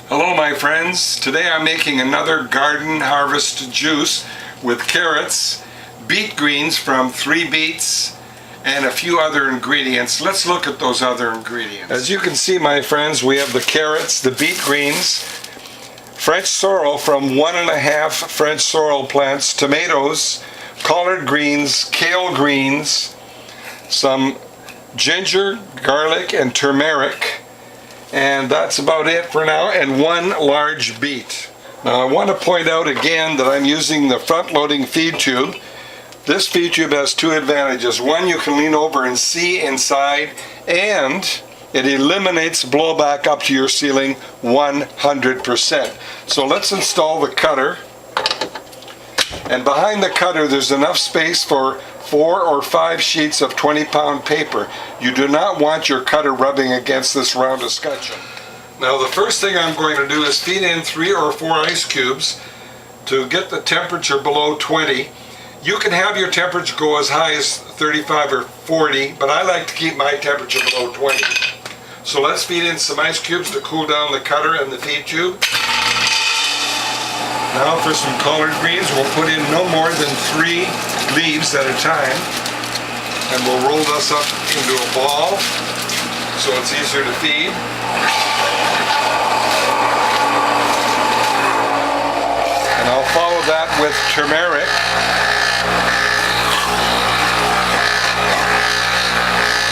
Hello my friends, today I'm making another garden harvest juice with carrots, beet greens from 3 beets, and a few other ingredients. Let's look at those other ingredients. As you can see my friends, we have the carrots, the beet greens, French sorrel from 1.5 French sorrel plants, tomatoes, collard greens, kale greens, some ginger, garlic, and turmeric. And that's about it for now, and 1 large beet. Now I want to point out again that I'm using the front-loading feed tube. This feed tube has 2 advantages. One, you can lean over and see inside, and it eliminates blowback up to your ceiling 100%. So let's install the cutter. And behind the cutter there's enough space for 4 or 5 sheets of 20-pound paper. You do not want your cutter rubbing against this round escutcheon. Now the first thing I'm going to do is feed in 3 or 4 ice cubes to get the temperature below 20. You can have your temperature go as high as 35 or 40, but I like to keep my temperature below 20. So let's feed in some ice cubes to cool down the cutter and the feed tube. Now for some collard greens, we'll put in no more than 3 leaves at a time, and we'll roll this up into a ball so it's easier to feed. And I'll follow that with turmeric.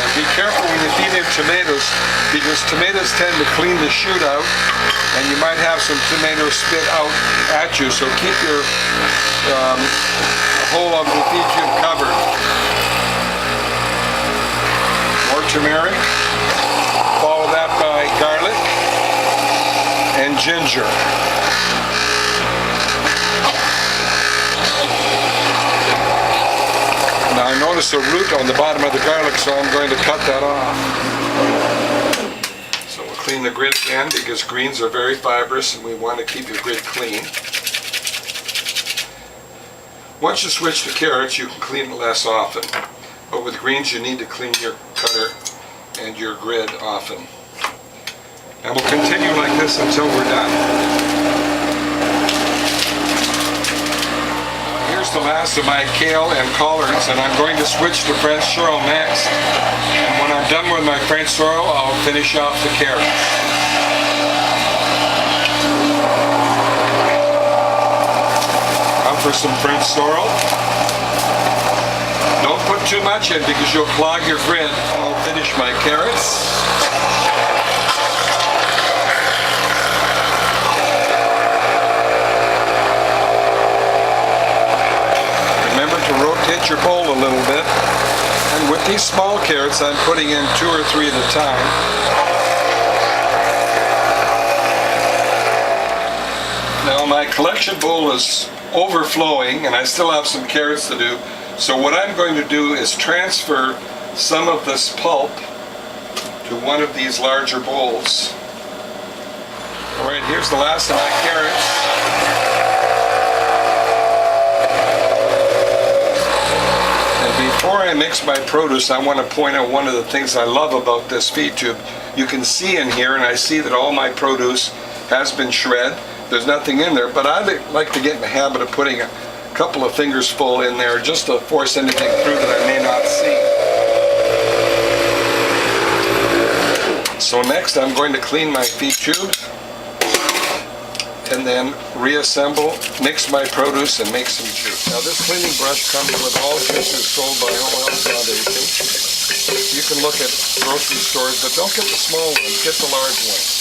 And be careful when you feed in tomatoes, because tomatoes tend to clean the shoot out, and you might have some tomatoes spit out at you, so keep your hole of the feed tube covered. More turmeric, follow that by garlic and ginger. Now I notice a root on the bottom of the garlic, so I'm going to cut that off. So we'll clean the grid again, because greens are very fibrous and we want to keep your grid clean. Once you switch to carrots, you can clean it less often, but with greens you need to clean your cutter and your grid often. And we'll continue like this until we're done. Here's the last of my kale and collards, and I'm going to switch to French sorrel next. And when I'm done with my French sorrel, I'll finish off the carrots. For some French sorrel. Don't put too much in because you'll clog your grid. I'll finish my carrots. Remember to rotate your bowl a little bit. And with these small carrots, I'm putting in 2 or 3 at a time. Now my collection bowl is overflowing, and I still have some carrots to do. So what I'm going to do is transfer some of this pulp to one of these larger bowls. Alright, here's the last of my carrots. And before I mix my produce, I want to point out one of the things I love about this feed tube. You can see in here, and I see that all my produce has been shred. There's nothing in there, but I like to get in the habit of putting a couple of fingers full in there just to force anything through that I may not see. So next I'm going to clean my feed tube and then reassemble, mix my produce, and make some juice. Now this cleaning brush comes with all juices sold by Oil Foundation. You can look at grocery stores, but don't get the small ones, get the large ones.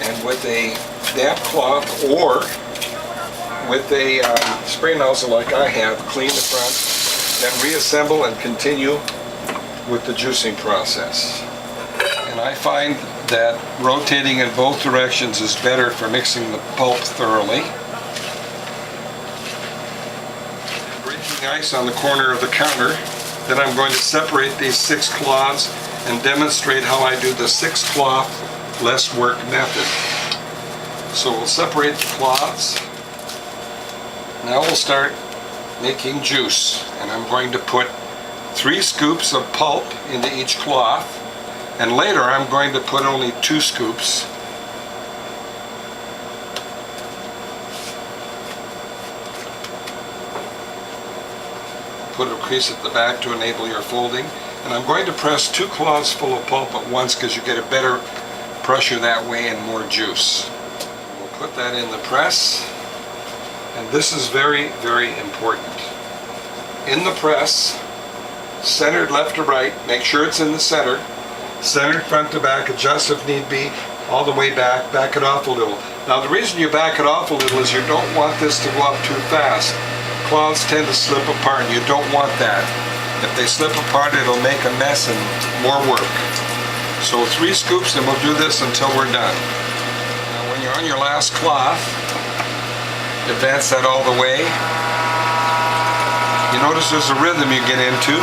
And with a damp cloth or with a spray nozzle like I have, clean the front, then reassemble and continue with the juicing process. And I find that rotating in both directions is better for mixing the pulp thoroughly. Breaking ice on the corner of the counter, then I'm going to separate these 6 cloths and demonstrate how I do the 6 cloth less work method. So we'll separate the cloths. Now we'll start making juice, and I'm going to put 3 scoops of pulp into each cloth, and later I'm going to put only 2 scoops put a crease at the back to enable your folding. And I'm going to press 2 cloths full of pulp at once because you get a better pressure that way and more juice. We'll put that in the press. And this is very, very important. In the press, centered left to right, make sure it's in the center. Centered front to back, adjust if need be, all the way back, back it off a little. Now the reason you back it off a little is you don't want this to go up too fast. Cloths tend to slip apart and you don't want that. If they slip apart, it'll make a mess and more work. So 3 scoops and we'll do this until we're done. Now when you're on your last cloth, advance that all the way. You notice there's a rhythm you get into.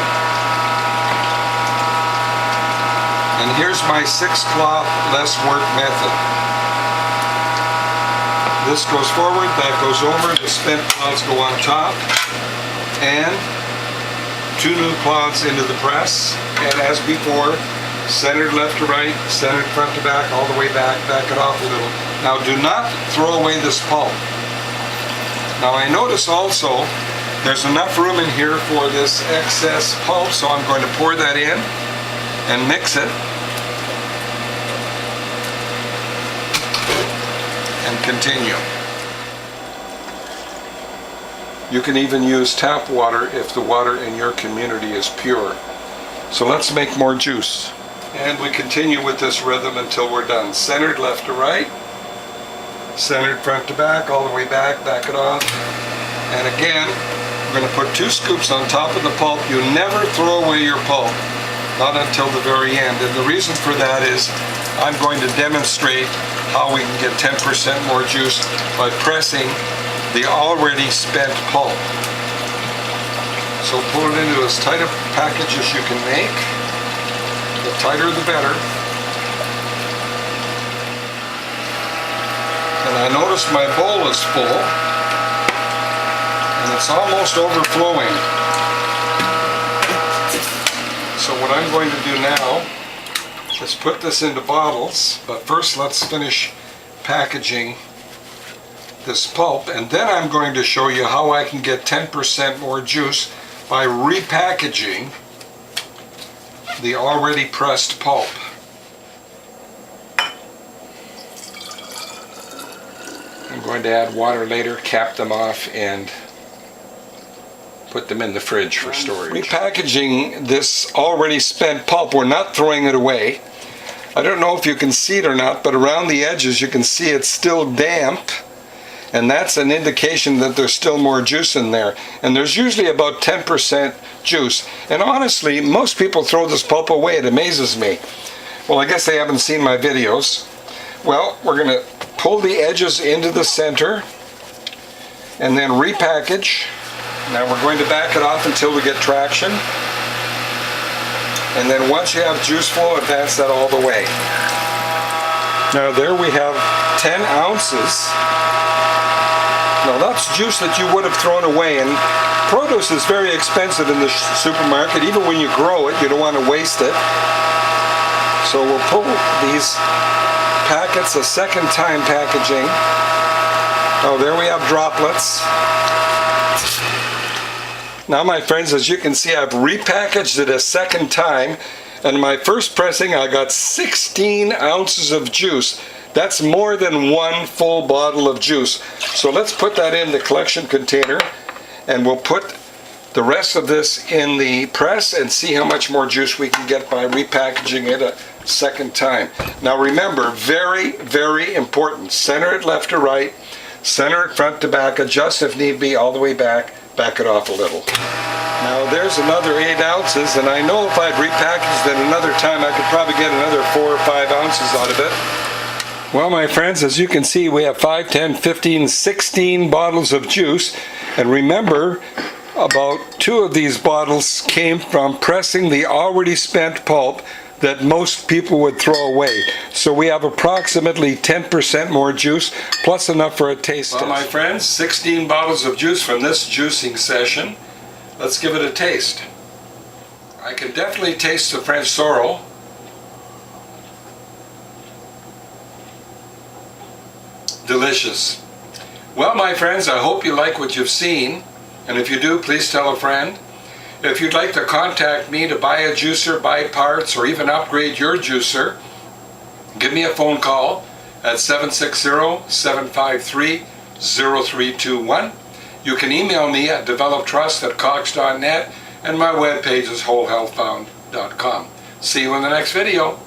And here's my 6 cloth less work method. This goes forward, that goes over, the spent cloths go on top, and 2 new cloths into the press, and as before, centered left to right, centered front to back, all the way back, back it off a little. Now do not throw away this pulp. Now I notice also there's enough room in here for this excess pulp, so I'm going to pour that in and mix it and continue. You can even use tap water if the water in your community is pure. So let's make more juice. And we continue with this rhythm until we're done. Centered left to right, centered front to back, all the way back, back it off. And again, we're going to put 2 scoops on top of the pulp. You never throw away your pulp, not until the very end. And the reason for that is I'm going to demonstrate how we can get 10% more juice by pressing the already spent pulp. So pull it into as tight a package as you can make. The tighter the better. And I notice my bowl is full and it's almost overflowing. So what I'm going to do now is put this into bottles, but first let's finish packaging this pulp, and then I'm going to show you how I can get 10% more juice by repackaging the already pressed pulp. I'm going to add water later, cap them off, and put them in the fridge for storage. Repackaging this already spent pulp, we're not throwing it away. I don't know if you can see it or not, but around the edges you can see it's still damp, and that's an indication that there's still more juice in there. And there's usually about 10% juice. And honestly, most people throw this pulp away. It amazes me. Well, I guess they haven't seen my videos. Well, we're going to pull the edges into the center and then repackage. Now we're going to back it off until we get traction. And then once you have juice flow, advance that all the way. Now there we have 10 ounces. Now that's juice that you would have thrown away, and produce is very expensive in the supermarket. Even when you grow it, you don't want to waste it. So we'll pull these packets a second time packaging. Oh, there we have droplets. Now my friends, as you can see, I've repackaged it a second time, and my first pressing I got 16 ounces of juice. That's more than 1 full bottle of juice. So let's put that in the collection container, and we'll put the rest of this in the press and see how much more juice we can get by repackaging it a second time. Now remember, very, very important, center it left to right, center it front to back, adjust if need be all the way back, back it off a little. Now there's another 8 ounces, and I know if I'd repackaged it another time I could probably get another 4 or 5 ounces out of it. Well, my friends, as you can see, we have 5, 10, 15, 16 bottles of juice. And remember, about 2 of these bottles came from pressing the already spent pulp that most people would throw away. So we have approximately 10% more juice, plus enough for a taste test. Well, my friends, 16 bottles of juice from this juicing session. Let's give it a taste. I can definitely taste the French sorrel. Delicious. Well, my friends, I hope you like what you've seen, and if you do, please tell a friend. If you'd like to contact me to buy a juicer, buy parts, or even upgrade your juicer, give me a phone call at 760-753-0321. You can email me at developtrust@cox.net, and my webpage is wholehealthbound.com. See you in the next video.